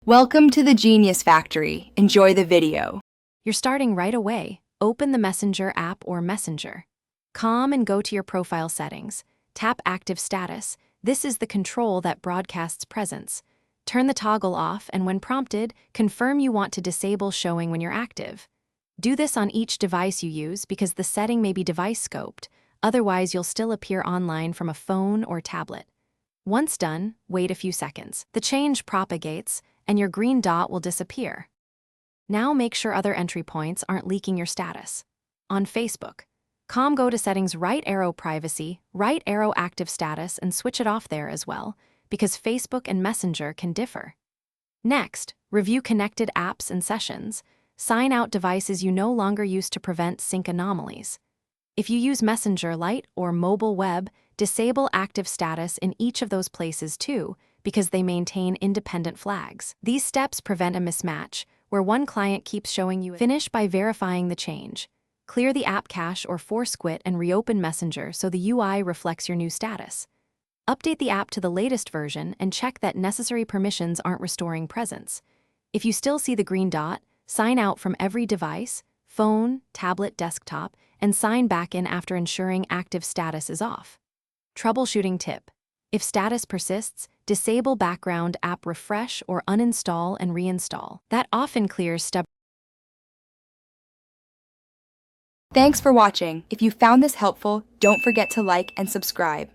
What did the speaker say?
Welcome to the Genius Factory. Enjoy the video. You're starting right away. Open the Messenger app or Messenger. Come and go to your profile settings. Tap Active Status. This is the control that broadcasts presence. Turn the toggle off and when prompted, confirm you want to disable showing when you're active. Do this on each device you use because the setting may be device scoped. Otherwise, you'll still appear online from a phone or tablet. Once done, wait a few seconds. The change propagates, and your green dot will disappear. Now make sure other entry points aren't leaking your status. On Facebook, go to Settings, right arrow Privacy, right arrow Active Status, and switch it off there as well, because Facebook and Messenger can differ. Next, review connected apps and sessions. Sign out devices you no longer use to prevent sync anomalies. If you use Messenger Lite or mobile web, disable active status in each of those places too, because they maintain independent flags. These steps prevent a mismatch, where one client keeps showing you. Finish by verifying the change. Clear the app cache or force quit and reopen Messenger so the UI reflects your new status. Update the app to the latest version and check that necessary permissions aren't restoring presence. If you still see the green dot, sign out from every device, phone, tablet, desktop, and sign back in after ensuring active status is off. Troubleshooting tip. If status persists, disable background app refresh or uninstall and reinstall. That often clears step. Thanks for watching. If you found this helpful, don't forget to like and subscribe.